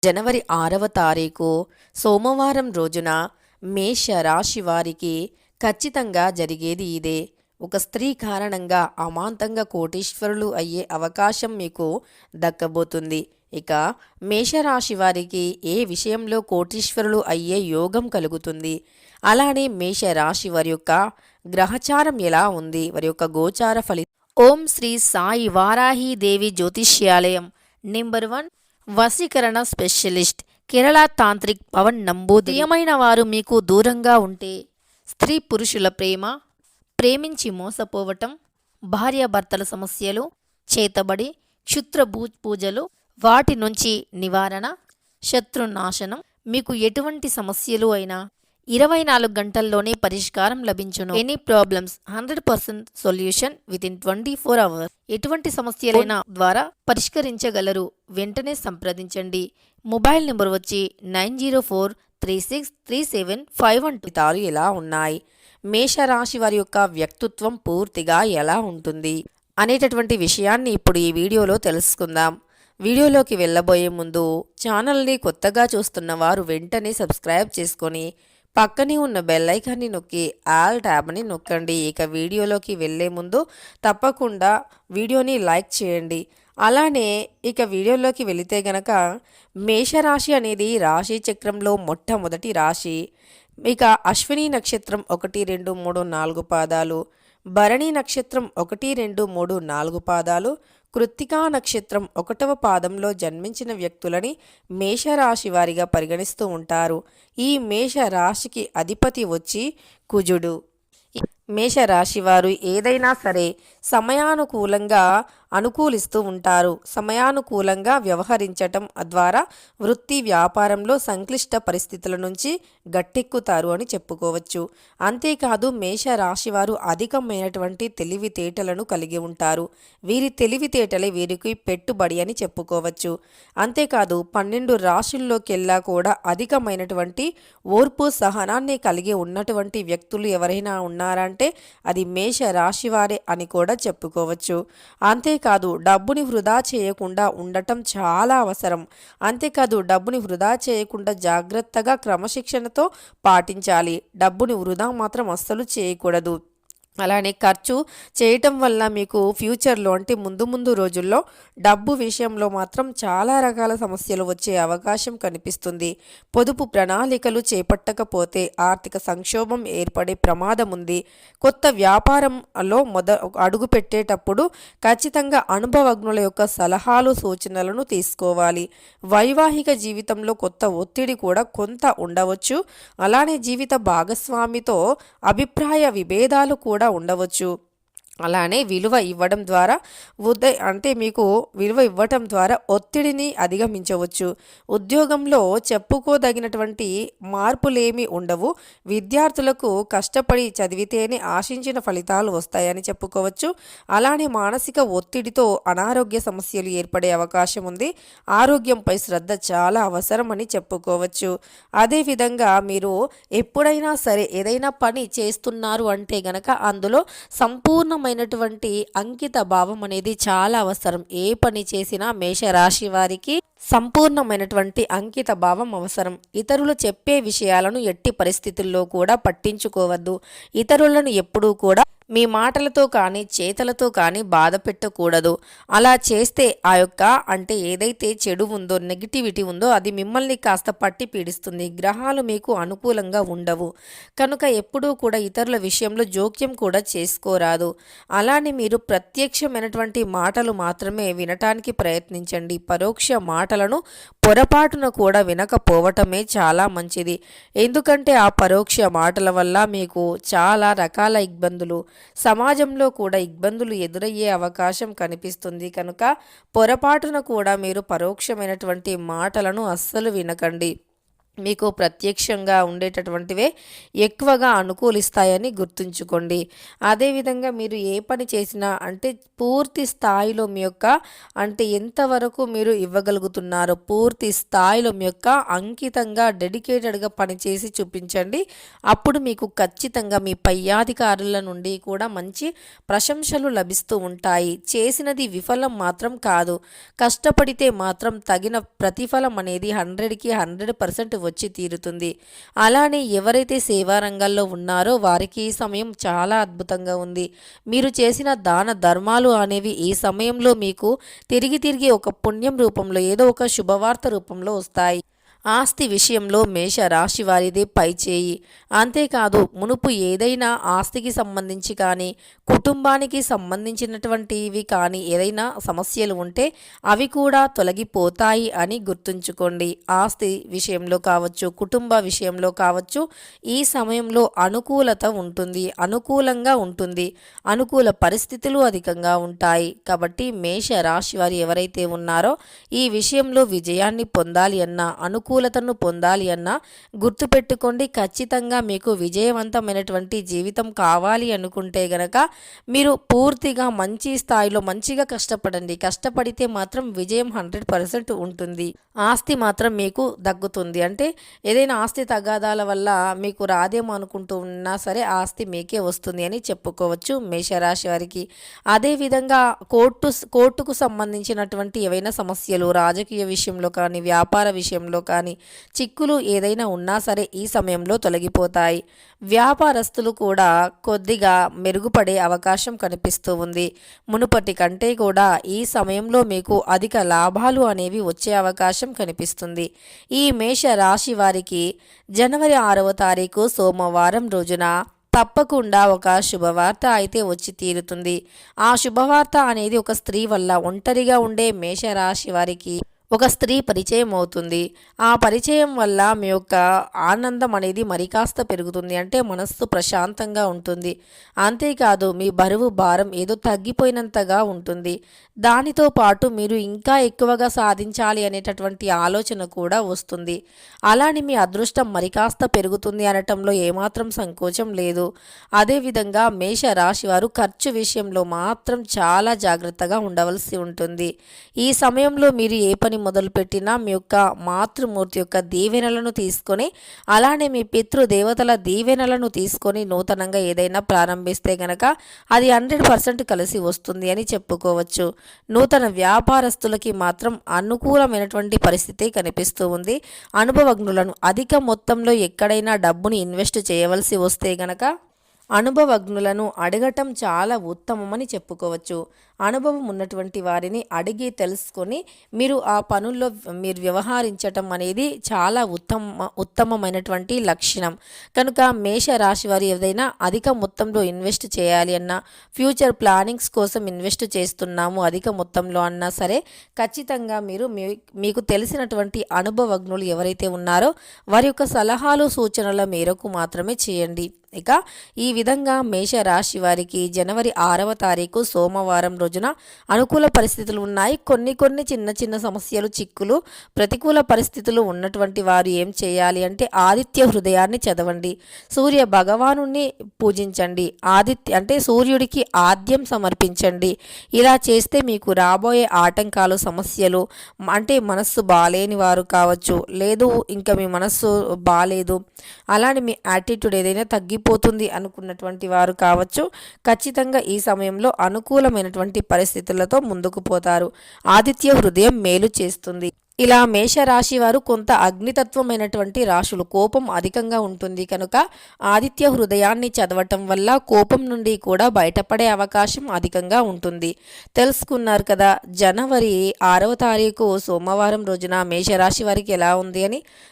జనవరి 6వ తారీఖు సోమవారం రోజున మేష రాశి వారికి ఖచ్చితంగా జరిగేది ఇదే. ఒక స్త్రీ కారణంగా అమాంతంగా కోటీశ్వరులు అయ్యే అవకాశం మీకు దక్కబోతుంది. ఇక మేషరాశి వారికి ఏ విషయంలో కోటీశ్వరులు అయ్యే యోగం కలుగుతుంది. అలానే మేషరాశి వారి యొక్క గ్రహచారం ఎలా ఉంది, వారి యొక్క గోచార ఫలితం. ఓం శ్రీ సాయి వారాహి దేవి జ్యోతిష్యాలయం నెంబర్ 1 వశీకరణ స్పెషలిస్ట్ కేరళ తాంత్రిక్ పవన్ నంబూదిరి. ప్రియమైన వారు మీకు దూరంగా ఉంటే, స్త్రీ పురుషుల ప్రేమ, ప్రేమించి మోసపోవటం, భార్యాభర్తల సమస్యలు, చేతబడి, క్షుద్ర పూజలు, వాటి నుంచి నివారణ, శత్రునాశనం, మీకు ఎటువంటి సమస్యలు అయినా 24 గంటల్లోనే పరిష్కారం లభించును. Any problems 100% solution with in 24 hours. ఎటువంటి సమస్యలైనా ద్వారా పరిష్కరించగలరు. వెంటనే సంప్రదించండి. మొబైల్ నెంబర్ వచ్చి 9043637512. ఫలితాలు ఎలా ఉన్నాయి, మేషరాశి వారి యొక్క వ్యక్తిత్వం పూర్తిగా ఎలా ఉంటుంది అనేటటువంటి విషయాన్ని ఇప్పుడు ఈ వీడియోలో తెలుసుకుందాం. వీడియోలోకి వెళ్ళబోయే ముందు ఛానల్ని కొత్తగా చూస్తున్న వారు వెంటనే సబ్స్క్రైబ్ చేసుకొని పక్కనే ఉన్న బెల్ ఐకాన్ని నొక్కి ఆల్ ట్యాబ్ని నొక్కండి. ఇక వీడియోలోకి వెళ్ళే ముందు తప్పకుండా వీడియోని లైక్ చేయండి. అలానే ఇక వీడియోలోకి వెళితే గనక మేషరాశి అనేది రాశి చక్రంలో మొట్టమొదటి రాశి. ఇక అశ్విని నక్షత్రం 1, 2, 3, 4 పాదాలు, భరణి నక్షత్రం 1, 2, 3, 4 పాదాలు, కృత్తికా నక్షత్రం 1వ పాదంలో జన్మించిన వ్యక్తులని మేషరాశి వారిగా పరిగణిస్తూ ఉంటారు. ఈ మేషరాశికి అధిపతి వచ్చి కుజుడు. మేషరాశి వారు ఏదైనా సరే సమయానుకూలంగా అనుకూలిస్తూ ఉంటారు. సమయానుకూలంగా వ్యవహరించటం ద్వారా వృత్తి వ్యాపారంలో సంక్లిష్ట పరిస్థితుల నుంచి గట్టెక్కుతారు అని చెప్పుకోవచ్చు. అంతేకాదు మేషరాశి వారు అధికమైనటువంటి తెలివితేటలను కలిగి ఉంటారు. వీరి తెలివితేటలే వీరికి పెట్టుబడి అని చెప్పుకోవచ్చు. అంతేకాదు 12 రాశుల్లోకెల్లా కూడా అధికమైనటువంటి ఓర్పు సహనాన్ని కలిగి ఉన్నటువంటి వ్యక్తులు ఎవరైనా ఉన్నారంటే అది మేషరాశి వారే అని కూడా చెప్పుకోవచ్చు. అంతేకాదు డబ్బుని వృధా చేయకుండా ఉండటం చాలా అవసరం. అంతేకాదు డబ్బుని వృధా చేయకుండా జాగ్రత్తగా క్రమశిక్షణతో పాటించాలి. డబ్బుని వృధా మాత్రం అస్సలు చేయకూడదు. అలానే ఖర్చు చేయటం వల్ల మీకు ఫ్యూచర్లో అంటే ముందు రోజుల్లో డబ్బు విషయంలో మాత్రం చాలా రకాల సమస్యలు వచ్చే అవకాశం కనిపిస్తుంది. పొదుపు ప్రణాళికలు చేపట్టకపోతే ఆర్థిక సంక్షోభం ఏర్పడే ప్రమాదం ఉంది. కొత్త వ్యాపారంలో అడుగు పెట్టేటప్పుడు ఖచ్చితంగా అనుభవజ్ఞుల యొక్క సలహాలు సూచనలను తీసుకోవాలి. వైవాహిక జీవితంలో కొత్త ఒత్తిడి కూడా కొంత ఉండవచ్చు. అలానే జీవిత భాగస్వామితో అభిప్రాయ విభేదాలు కూడా ఉండవచ్చు. అలానే విలువ ఇవ్వడం ద్వారా మీకు విలువ ఇవ్వటం ద్వారా ఒత్తిడిని అధిగమించవచ్చు. ఉద్యోగంలో చెప్పుకోదగినటువంటి మార్పులేమీ ఉండవు. విద్యార్థులకు కష్టపడి చదివితేనే ఆశించిన ఫలితాలు వస్తాయని చెప్పుకోవచ్చు. అలానే మానసిక ఒత్తిడితో అనారోగ్య సమస్యలు ఏర్పడే అవకాశం ఉంది. ఆరోగ్యంపై శ్రద్ధ చాలా అవసరం అని చెప్పుకోవచ్చు. అదేవిధంగా మీరు ఎప్పుడైనా సరే ఏదైనా పని చేస్తున్నారు అంటే గనక అందులో సంపూర్ణమైనటువంటి అంకిత భావం అనేది చాలా అవసరం. ఏ పని చేసినా మేషరాశి వారికి సంపూర్ణమైనటువంటి అంకిత భావం అవసరం. ఇతరులు చెప్పే విషయాలను ఎట్టి పరిస్థితుల్లో కూడా పట్టించుకోవద్దు. ఇతరులను ఎప్పుడూ కూడా మీ మాటలతో కానీ చేతలతో కానీ బాధ పెట్టకూడదు. అలా చేస్తే ఆ యొక్క ఏదైతే చెడు ఉందో, నెగిటివిటీ ఉందో అది మిమ్మల్ని కాస్త పట్టి పీడిస్తుంది. గ్రహాలు మీకు అనుకూలంగా ఉండవు కనుక ఎప్పుడూ కూడా ఇతరుల విషయంలో జోక్యం కూడా చేసుకోరాదు. అలానే మీరు ప్రత్యక్షమైనటువంటి మాటలు మాత్రమే వినటానికి ప్రయత్నించండి. పరోక్ష మాటలను పొరపాటున కూడా వినకపోవటమే చాలా మంచిది. ఎందుకంటే ఆ పరోక్ష మాటల వల్ల మీకు చాలా రకాల ఇబ్బందులు, సమాజంలో కూడా ఇబ్బందులు ఎదురయ్యే అవకాశం కనిపిస్తుంది. కనుక పొరపాటున కూడా మీరు పరోక్షమైనటువంటి మాటలను అస్సలు వినకండి. మీకు ప్రత్యక్షంగా ఉండేటటువంటివే ఎక్కువగా అనుకూలిస్తాయని గుర్తుంచుకోండి. అదేవిధంగా మీరు ఏ పని చేసినా అంటే పూర్తి స్థాయిలో మీ యొక్క అంటే ఎంతవరకు మీరు ఇవ్వగలుగుతున్నారో పూర్తి స్థాయిలో మీ యొక్క అంకితంగా డెడికేటెడ్గా పనిచేసి చూపించండి. అప్పుడు మీకు ఖచ్చితంగా మీ పై అధికారుల నుండి కూడా మంచి ప్రశంసలు లభిస్తూ ఉంటాయి. చేసినది విఫలం మాత్రం కాదు, కష్టపడితే మాత్రం తగిన ప్రతిఫలం అనేది 100కి 100% వచ్చి తీరుతుంది. అలానే ఎవరైతే సేవా రంగాల్లో ఉన్నారో వారికి ఈ సమయం చాలా అద్భుతంగా ఉంది. మీరు చేసిన దాన ధర్మాలు అనేవి ఈ సమయంలో మీకు తిరిగి తిరిగి ఒక పుణ్యం రూపంలో ఏదో ఒక శుభవార్త రూపంలో వస్తాయి. ఆస్తి విషయంలో మేష రాశి వారిదే పైచేయి. అంతేకాదు మునుపు ఏదైనా ఆస్తికి సంబంధించి కానీ కుటుంబానికి సంబంధించినటువంటివి కానీ ఏదైనా సమస్యలు ఉంటే అవి కూడా తొలగిపోతాయి అని గుర్తుంచుకోండి. ఆస్తి విషయంలో కావచ్చు, కుటుంబ విషయంలో కావచ్చు, ఈ సమయంలో అనుకూలత ఉంటుంది, అనుకూలంగా ఉంటుంది, అనుకూల పరిస్థితులు అధికంగా ఉంటాయి. కాబట్టి మేష రాశి వారు ఎవరైతే ఉన్నారో ఈ విషయంలో విజయాన్ని పొందాలి అన్నా అనుకూలతను పొందాలి అన్నా గుర్తుపెట్టుకోండి. ఖచ్చితంగా మీకు విజయవంతమైనటువంటి జీవితం కావాలి అనుకుంటే గనక మీరు పూర్తిగా మంచి స్థాయిలో మంచిగా కష్టపడండి. కష్టపడితే మాత్రం విజయం 100% ఉంటుంది. ఆస్తి మాత్రం మీకు దక్కుతుంది. అంటే ఏదైనా ఆస్తి తగాదాల వల్ల మీకు రాదేమో అనుకుంటూ ఉన్నా సరే ఆస్తి మీకే వస్తుంది అని చెప్పుకోవచ్చు మేషరాశి వారికి. అదేవిధంగా కోర్టుకు సంబంధించినటువంటి ఏవైనా సమస్యలు రాజకీయ విషయంలో కానీ వ్యాపార విషయంలో కానీ చిక్కులు ఏదైనా ఉన్నా సరే ఈ సమయంలో తొలగిపోతాయి. వ్యాపారస్తులు కూడా కొద్దిగా మెరుగుపడే అవకాశం కనిపిస్తూ ఉంది. మునుపటి కంటే కూడా ఈ సమయంలో మీకు అధిక లాభాలు అనేవి వచ్చే అవకాశం కనిపిస్తుంది. ఈ మేష రాశి వారికి జనవరి 6వ తారీఖు సోమవారం రోజున తప్పకుండా ఒక శుభవార్త అయితే వచ్చి తీరుతుంది. ఆ శుభవార్త అనేది ఒక స్త్రీ వల్ల ఒంటరిగా ఉండే మేషరాశి వారికి ఒక స్త్రీ పరిచయం అవుతుంది. ఆ పరిచయం వల్ల మీ యొక్క ఆనందం అనేది మరి కాస్త పెరుగుతుంది. అంటే మనస్సు ప్రశాంతంగా ఉంటుంది. అంతేకాదు మీ బరువు భారం ఏదో తగ్గిపోయినంతగా ఉంటుంది. దానితో పాటు మీరు ఇంకా ఎక్కువగా సాధించాలి అనేటటువంటి ఆలోచన కూడా వస్తుంది. అలానే మీ అదృష్టం మరి కాస్త పెరుగుతుంది అనటంలో ఏమాత్రం సంకోచం లేదు. అదేవిధంగా మేష రాశి వారు ఖర్చు విషయంలో మాత్రం చాలా జాగ్రత్తగా ఉండవలసి ఉంటుంది. ఈ సమయంలో మీరు ఏ పని మొదలుపెట్టినా మీ యొక్క మాతృమూర్తి యొక్క దీవెనలను తీసుకొని అలానే మీ పితృదేవతల దీవెనలను తీసుకొని నూతనంగా ఏదైనా ప్రారంభిస్తే గనక అది 100% కలిసి వస్తుంది అని చెప్పుకోవచ్చు. నూతన వ్యాపారస్తులకి మాత్రం అనుకూలమైనటువంటి పరిస్థితి కనిపిస్తూ ఉంది. అనుభవజ్ఞులను అధిక మొత్తంలో ఎక్కడైనా డబ్బుని ఇన్వెస్ట్ చేయవలసి వస్తే గనక అనుభవజ్ఞులను అడగటం చాలా ఉత్తమమని చెప్పుకోవచ్చు. అనుభవం ఉన్నటువంటి వారిని అడిగి తెలుసుకొని మీరు ఆ పనుల్లో మీరు వ్యవహరించటం అనేది చాలా ఉత్తమమైనటువంటి లక్షణం. కనుక మేష రాశి వారు ఏదైనా అధిక మొత్తంలో ఇన్వెస్ట్ చేయాలి అన్నా ఫ్యూచర్ ప్లానింగ్స్ కోసం ఇన్వెస్ట్ చేస్తున్నాము అధిక మొత్తంలో అన్నా సరే ఖచ్చితంగా మీరు మీకు తెలిసినటువంటి అనుభవజ్ఞులు ఎవరైతే ఉన్నారో వారి యొక్క సలహాలు సూచనల మేరకు మాత్రమే చేయండి. ఇక ఈ విధంగా మేష రాశి వారికి జనవరి 6వ తారీఖు సోమవారం రోజున అనుకూల పరిస్థితులు ఉన్నాయి. కొన్ని చిన్న చిన్న సమస్యలు చిక్కులు ప్రతికూల పరిస్థితులు ఉన్నటువంటి వారు ఏం చేయాలి అంటే ఆదిత్య హృదయాన్ని చదవండి, సూర్య భగవానుని పూజించండి, అంటే సూర్యుడికి ఆద్యం సమర్పించండి. ఇలా చేస్తే మీకు రాబోయే ఆటంకాలు సమస్యలు అంటే మనస్సు బాలేని వారు కావచ్చు, లేదు ఇంకా మీ మనస్సు బాలేదు అలానే మీ యాటిట్యూడ్ ఏదైనా తగ్గిపోతుంది అనుకున్నటువంటి వారు కావచ్చు, ఖచ్చితంగా ఈ సమయంలో అనుకూలమైనటువంటి పరిస్థితులతో ముందుకు పోతారు. ఆదిత్య హృదయం మేలు చేస్తుంది. ఇలా మేషరాశి వారు కొంత అగ్నితత్వమైనటువంటి రాశులు, కోపం అధికంగా ఉంటుంది కనుక ఆదిత్య హృదయాన్ని చదవటం వల్ల కోపం నుండి కూడా బయటపడే అవకాశం అధికంగా ఉంటుంది. తెలుసుకున్నారు కదా జనవరి 6వ తారీఖు సోమవారం రోజున మేషరాశి వారికి ఎలా ఉంది అని.